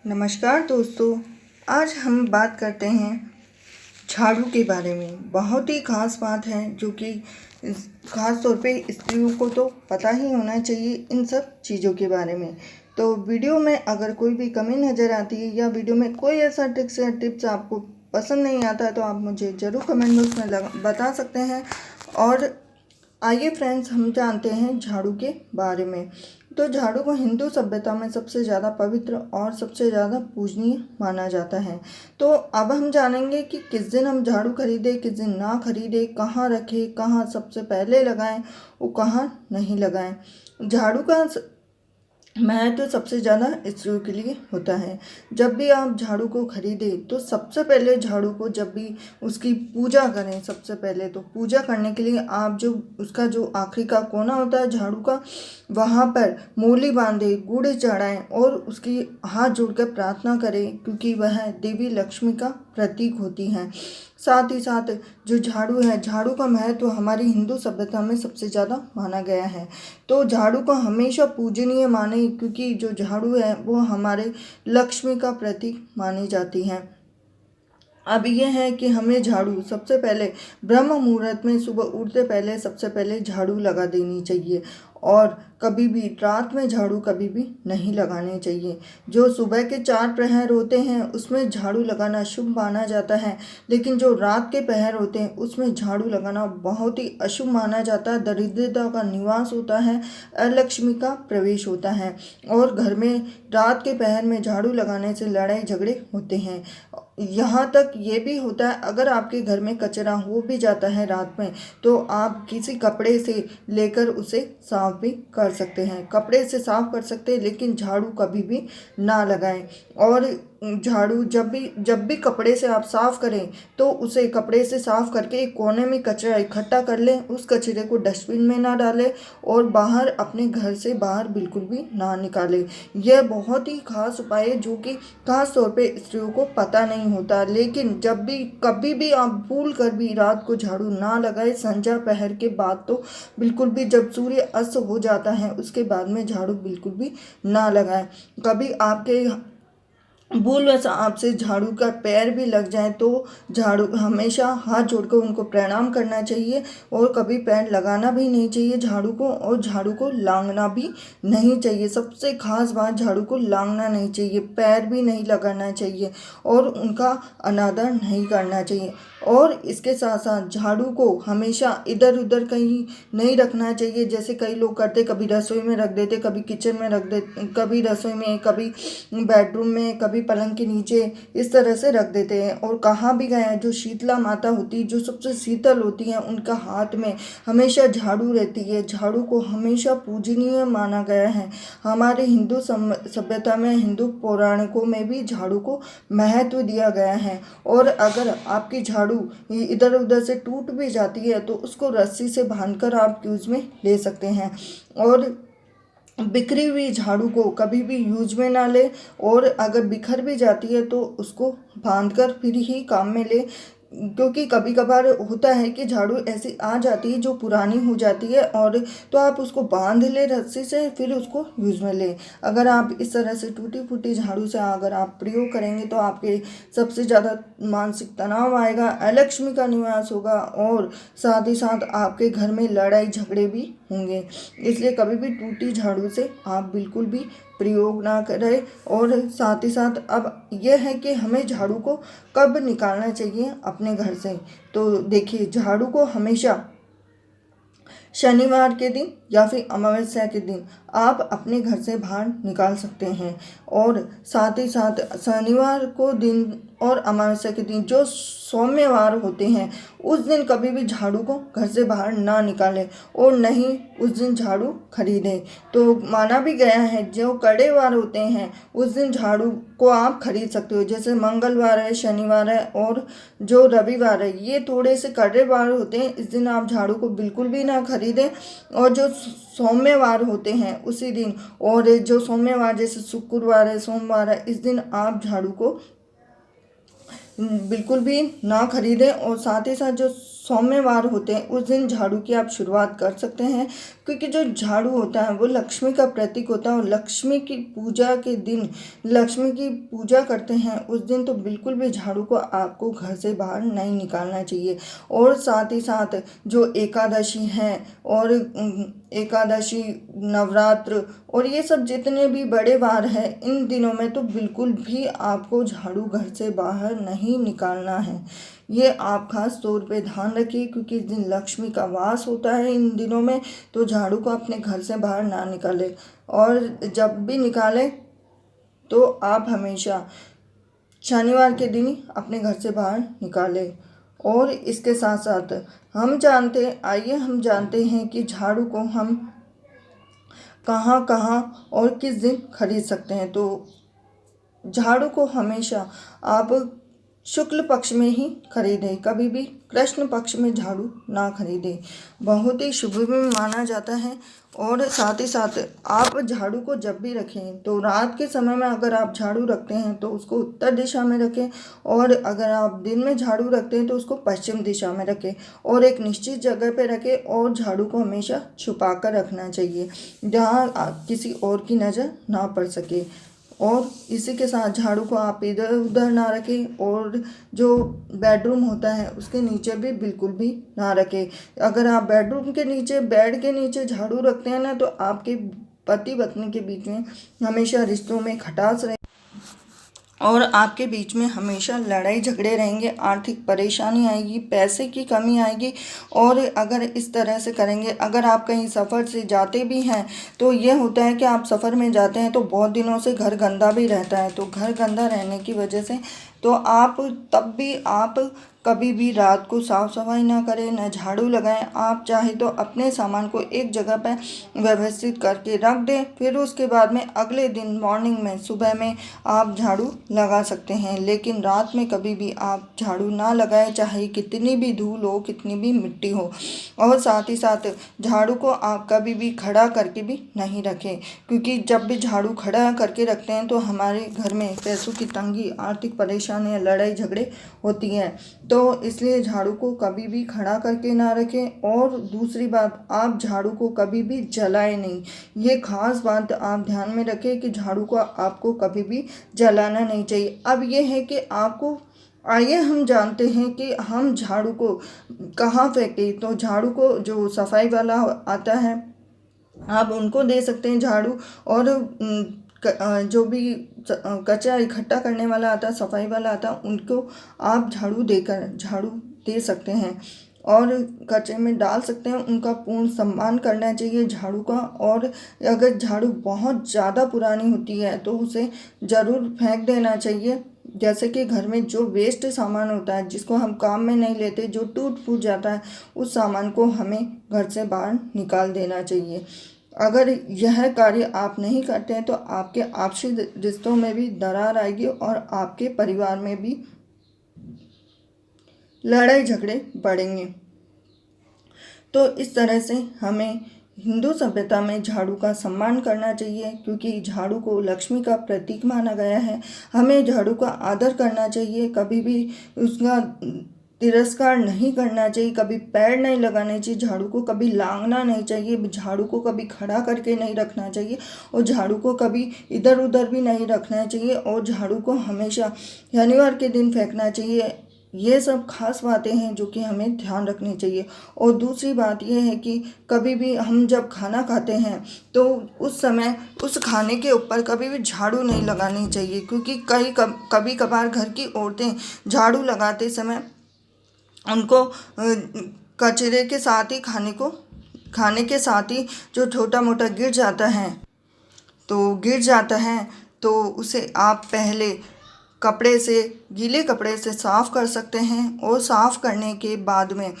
नमस्कार दोस्तों, आज हम बात करते हैं झाड़ू के बारे में। बहुत ही ख़ास बात है जो कि ख़ास तौर पे स्त्रियों को तो पता ही होना चाहिए इन सब चीज़ों के बारे में। तो वीडियो में अगर कोई भी कमी नज़र आती है या वीडियो में कोई ऐसा ट्रिक्स या टिप्स आपको पसंद नहीं आता है तो आप मुझे ज़रूर कमेंट बॉक्स में बता सकते हैं। और आइए फ्रेंड्स, हम जानते हैं झाड़ू के बारे में। तो झाड़ू को हिंदू सभ्यता में सबसे ज़्यादा पवित्र और सबसे ज़्यादा पूजनीय माना जाता है। तो अब हम जानेंगे कि किस दिन हम झाड़ू खरीदें, किस दिन ना खरीदें, कहाँ रखें, कहाँ सबसे पहले लगाएं और कहाँ नहीं लगाएं। झाड़ू का महत्व सबसे ज़्यादा स्त्रियों के लिए होता है। जब भी आप झाड़ू को खरीदें तो सबसे पहले झाड़ू को जब भी उसकी पूजा करें, सबसे पहले तो पूजा करने के लिए आप जो उसका जो आखिरी का कोना होता है झाड़ू का, वहाँ पर मूली बांधे, गुड़ चढ़ाएं और उसकी हाथ जोड़कर प्रार्थना करें, क्योंकि वह देवी लक्ष्मी का प्रतीक होती हैं। साथ ही साथ जो झाड़ू है, झाड़ू का महत्व हमारी हिंदू सभ्यता में सबसे ज़्यादा माना गया है। तो झाड़ू को हमेशा पूजनीय माने, क्योंकि जो झाड़ू है वो हमारे लक्ष्मी का प्रतीक मानी जाती है। अब यह है कि हमें झाड़ू सबसे पहले ब्रह्म मुहूर्त में सुबह उठते पहले सबसे पहले झाड़ू लगा देनी चाहिए, और कभी भी रात में झाड़ू कभी भी नहीं लगाने चाहिए। जो सुबह के 4 प्रहर होते हैं उसमें झाड़ू लगाना शुभ माना जाता है, लेकिन जो रात के पहर होते हैं उसमें झाड़ू लगाना बहुत ही अशुभ माना जाता है। दरिद्रता का निवास होता है, अलक्ष्मी का प्रवेश होता है, और घर में रात के पहर में झाड़ू लगाने से लड़ाई झगड़े होते हैं। यहाँ तक ये भी होता है, अगर आपके घर में कचरा हो भी जाता है रात में तो आप किसी कपड़े से लेकर उसे साफ भी कर सकते हैं, कपड़े से साफ कर सकते हैं, लेकिन झाड़ू कभी भी ना लगाएं। और झाड़ू जब भी कपड़े से आप साफ़ करें तो उसे कपड़े से साफ़ करके एक कोने में कचरा इकट्ठा कर लें, उस कचरे को डस्टबिन में ना डालें और बाहर अपने घर से बाहर बिल्कुल भी ना निकालें। यह बहुत ही खास उपाय है जो कि खास तौर पे स्त्रियों को पता नहीं होता, लेकिन जब भी कभी भी आप भूल कर भी रात को झाड़ू ना लगाए, संध्या पहर के बाद तो बिल्कुल भी, जब सूर्य अस्त हो जाता है उसके बाद में झाड़ू बिल्कुल भी ना लगाएं। कभी आपके भूलवश आपसे झाड़ू का पैर भी लग जाए तो झाड़ू हमेशा हाथ जोड़कर उनको प्रणाम करना चाहिए, और कभी पैर लगाना भी नहीं चाहिए झाड़ू को, और झाड़ू को लांघना भी नहीं चाहिए। सबसे खास बात, झाड़ू को लांघना नहीं चाहिए, पैर भी नहीं लगाना चाहिए और उनका अनादर नहीं करना चाहिए। और इसके साथ साथ झाड़ू को हमेशा इधर उधर कहीं नहीं रखना चाहिए, जैसे कई लोग करते, कभी रसोई में रख देते, कभी किचन में रख देते, कभी रसोई में, कभी बेडरूम में, कभी पलंग के नीचे, इस तरह से रख देते हैं। और कहाँ भी गए हैं, जो शीतला माता होती है, जो सबसे शीतल होती हैं, उनका हाथ में हमेशा झाड़ू रहती है। झाड़ू को हमेशा पूजनीय माना गया है। हमारे हिंदू सभ्यता में, हिंदू पौराणिकों में भी झाड़ू को महत्व दिया गया है। और अगर आपकी झाड़ू इधर उधर से टूट भी जाती है तो उसको रस्सी से बांधकर आप यूज में ले सकते हैं। और बिखरी हुई झाड़ू को कभी भी यूज में ना ले, और अगर बिखर भी जाती है तो उसको बांधकर फिर ही काम में ले, क्योंकि कभी कभार होता है कि झाड़ू ऐसी आ जाती है जो पुरानी हो जाती है, और तो आप उसको बांध ले रस्सी से, फिर उसको यूज में ले। अगर आप इस तरह से टूटी फूटी झाड़ू से अगर आप प्रयोग करेंगे तो आपके सबसे ज़्यादा मानसिक तनाव आएगा, अलक्ष्मी का निवास होगा, और साथ ही साथ आपके घर में लड़ाई झगड़े भी होंगे। इसलिए कभी भी टूटी झाड़ू से आप बिल्कुल भी प्रयोग ना करें। और साथ ही साथ अब यह है कि हमें झाड़ू को कब निकालना चाहिए अपने घर से। तो देखिए, झाड़ू को हमेशा शनिवार के दिन या फिर अमावस्या के दिन आप अपने घर से बाहर निकाल सकते हैं। और साथ ही साथ शनिवार को दिन और अमावस्या के दिन जो सोमवार होते हैं उस दिन कभी भी झाड़ू को घर से बाहर ना निकालें, और नहीं उस दिन झाड़ू खरीदें। तो माना भी गया है जो कड़े वार होते हैं उस दिन झाड़ू को आप खरीद सकते हो, जैसे मंगलवार है, शनिवार है और जो रविवार है, ये थोड़े से कड़े वार होते हैं, इस दिन आप झाड़ू को बिल्कुल भी ना खरीदें। और जो सोमवार होते हैं उसी दिन, और जो सोमवार जैसे शुक्रवार है, सोमवार है, इस दिन आप झाड़ू को बिल्कुल भी ना खरीदें। और साथ ही साथ जो सोमवार होते हैं उस दिन झाड़ू की आप शुरुआत कर सकते हैं, क्योंकि जो झाड़ू होता है वो लक्ष्मी का प्रतीक होता है और लक्ष्मी की पूजा के दिन लक्ष्मी की पूजा करते हैं उस दिन तो बिल्कुल भी झाड़ू को आपको घर से बाहर नहीं निकालना चाहिए। और साथ ही साथ जो एकादशी हैं और एकादशी, नवरात्र और ये सब जितने भी बड़े वार हैं इन दिनों में तो बिल्कुल भी आपको झाड़ू घर से बाहर नहीं निकालना है। ये आप खास तौर पे ध्यान रखिए, क्योंकि इस दिन लक्ष्मी का वास होता है इन दिनों में, तो झाड़ू को अपने घर से बाहर ना निकालें। और जब भी निकालें तो आप हमेशा शनिवार के दिन ही अपने घर से बाहर निकालें। और इसके साथ साथ आइए हम जानते हैं कि झाड़ू को हम कहाँ कहाँ और किस दिन खरीद सकते हैं। तो झाड़ू को हमेशा आप शुक्ल पक्ष में ही खरीदें, कभी भी कृष्ण पक्ष में झाड़ू ना खरीदें, बहुत ही शुभ भी माना जाता है। और साथ ही साथ आप झाड़ू को जब भी रखें तो रात के समय में अगर आप झाड़ू रखते हैं तो उसको उत्तर दिशा में रखें, और अगर आप दिन में झाड़ू रखते हैं तो उसको पश्चिम दिशा में रखें और एक निश्चित जगह पे रखें। और झाड़ू को हमेशा छुपा कर रखना चाहिए जहाँ किसी और की नज़र ना पड़ सके। और इसी के साथ झाड़ू को आप इधर उधर ना रखें, और जो बेडरूम होता है उसके नीचे भी बिल्कुल भी ना रखें। अगर आप बेडरूम के नीचे, बेड के नीचे झाड़ू रखते हैं ना तो आपके पति पत्नी के बीच में हमेशा रिश्तों में खटास रहे और आपके बीच में हमेशा लड़ाई झगड़े रहेंगे, आर्थिक परेशानी आएगी, पैसे की कमी आएगी। और अगर इस तरह से करेंगे, अगर आप कहीं सफ़र से जाते भी हैं तो ये होता है कि आप सफ़र में जाते हैं तो बहुत दिनों से घर गंदा भी रहता है, तो घर गंदा रहने की वजह से तो आप तब भी आप कभी भी रात को साफ़ सफाई ना करें, ना झाड़ू लगाएं। आप चाहे तो अपने सामान को एक जगह पर व्यवस्थित करके रख दें, फिर उसके बाद में अगले दिन मॉर्निंग में, सुबह में आप झाड़ू लगा सकते हैं, लेकिन रात में कभी भी आप झाड़ू ना लगाएं, चाहे कितनी भी धूल हो, कितनी भी मिट्टी हो। और साथ ही साथ झाड़ू को आप कभी भी खड़ा करके भी नहीं रखें, क्योंकि जब भी झाड़ू खड़ा करके रखते हैं तो हमारे घर में पैसों की तंगी, आर्थिक परेशानियाँ, लड़ाई झगड़े होती हैं। तो इसलिए झाड़ू को कभी भी खड़ा करके ना रखें। और दूसरी बात, आप झाड़ू को कभी भी जलाएं नहीं, ये खास बात आप ध्यान में रखें कि झाड़ू को आपको कभी भी जलाना नहीं चाहिए। अब ये है कि आइए हम जानते हैं कि हम झाड़ू को कहाँ फेंकें। तो झाड़ू को जो सफाई वाला आता है आप उनको दे सकते हैं झाड़ू, और जो भी कचरा इकट्ठा करने वाला आता है, सफाई वाला आता है, उनको आप झाड़ू दे सकते हैं और कचरे में डाल सकते हैं। उनका पूर्ण सम्मान करना चाहिए झाड़ू का। और अगर झाड़ू बहुत ज़्यादा पुरानी होती है तो उसे ज़रूर फेंक देना चाहिए। जैसे कि घर में जो वेस्ट सामान होता है, जिसको हम काम में नहीं लेते, जो टूट फूट जाता है, उस सामान को हमें घर से बाहर निकाल देना चाहिए। अगर यह कार्य आप नहीं करते हैं तो आपके आपसी रिश्तों में भी दरार आएगी और आपके परिवार में भी लड़ाई झगड़े बढ़ेंगे। तो इस तरह से हमें हिंदू सभ्यता में झाड़ू का सम्मान करना चाहिए, क्योंकि झाड़ू को लक्ष्मी का प्रतीक माना गया है। हमें झाड़ू का आदर करना चाहिए, कभी भी उसका तिरस्कार नहीं करना चाहिए, कभी पैर नहीं लगाने चाहिए, झाड़ू को कभी लांघना नहीं चाहिए, झाड़ू को कभी खड़ा करके नहीं रखना चाहिए और झाड़ू को कभी इधर उधर भी नहीं रखना चाहिए, और झाड़ू को हमेशा शनिवार के दिन फेंकना चाहिए। ये सब खास बातें हैं जो कि हमें ध्यान रखनी चाहिए। और दूसरी बात यह है कि कभी भी हम जब खाना खाते हैं तो उस समय उस खाने के ऊपर कभी भी झाड़ू नहीं लगानी चाहिए, क्योंकि कभी कभार घर की औरतें झाड़ू लगाते समय उनको कचरे के साथ ही खाने के साथ ही जो छोटा मोटा गिर जाता है तो उसे आप पहले गीले कपड़े से साफ़ कर सकते हैं, और साफ़ करने के बाद में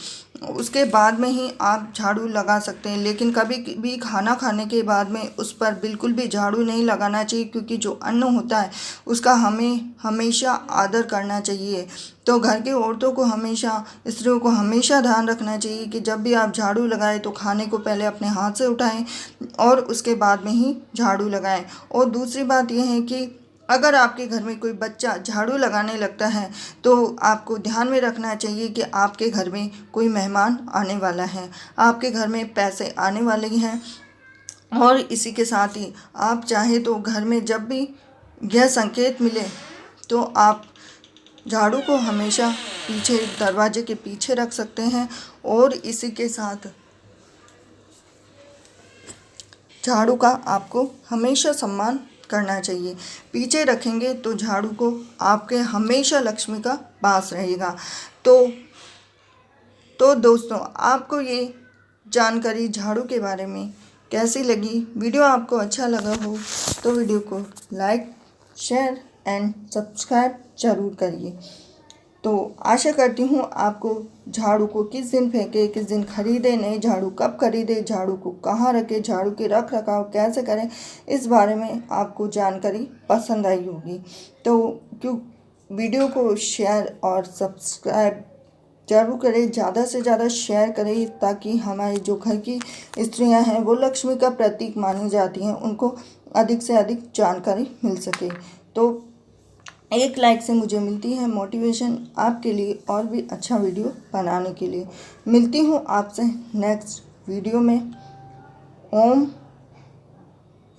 उसके बाद में ही आप झाड़ू लगा सकते हैं। लेकिन कभी भी खाना खाने के बाद में उस पर बिल्कुल भी झाड़ू नहीं लगाना चाहिए, क्योंकि जो अन्न होता है उसका हमें हमेशा आदर करना चाहिए। तो घर की औरतों को स्त्रियों को हमेशा ध्यान रखना चाहिए कि जब भी आप झाड़ू लगाएं तो खाने को पहले अपने हाथ से उठाएं और उसके बाद में ही झाड़ू लगाएं। और दूसरी बात यह है कि अगर आपके घर में कोई बच्चा झाड़ू लगाने लगता है तो आपको ध्यान में रखना चाहिए कि आपके घर में कोई मेहमान आने वाला है, आपके घर में पैसे आने वाले हैं। और इसी के साथ ही आप चाहे तो घर में जब भी यह संकेत मिले तो आप झाड़ू को हमेशा पीछे दरवाजे के पीछे रख सकते हैं। और इसी के साथ झाड़ू का आपको हमेशा सम्मान करना चाहिए। पीछे रखेंगे तो झाड़ू को आपके हमेशा लक्ष्मी का वास रहेगा। तो दोस्तों, आपको ये जानकारी झाड़ू के बारे में कैसी लगी? वीडियो आपको अच्छा लगा हो तो वीडियो को लाइक, शेयर एंड सब्सक्राइब ज़रूर करिए। तो आशा करती हूँ आपको झाड़ू को किस दिन फेंके, किस दिन खरीदे, नए झाड़ू कब खरीदे, झाड़ू को कहाँ रखें, झाड़ू के रख रखाव कैसे करें, इस बारे में आपको जानकारी पसंद आई होगी। तो वीडियो को शेयर और सब्सक्राइब ज़रूर करें, ज़्यादा से ज़्यादा शेयर करें ताकि हमारी जो घर की स्त्रियां हैं वो लक्ष्मी का प्रतीक मानी जाती हैं, उनको अधिक से अधिक जानकारी मिल सके। तो एक लाइक से मुझे मिलती है मोटिवेशन आपके लिए और भी अच्छा वीडियो बनाने के लिए। मिलती हूँ आपसे नेक्स्ट वीडियो में। ओम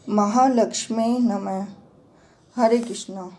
महालक्ष्मी नमः। हरे कृष्णा।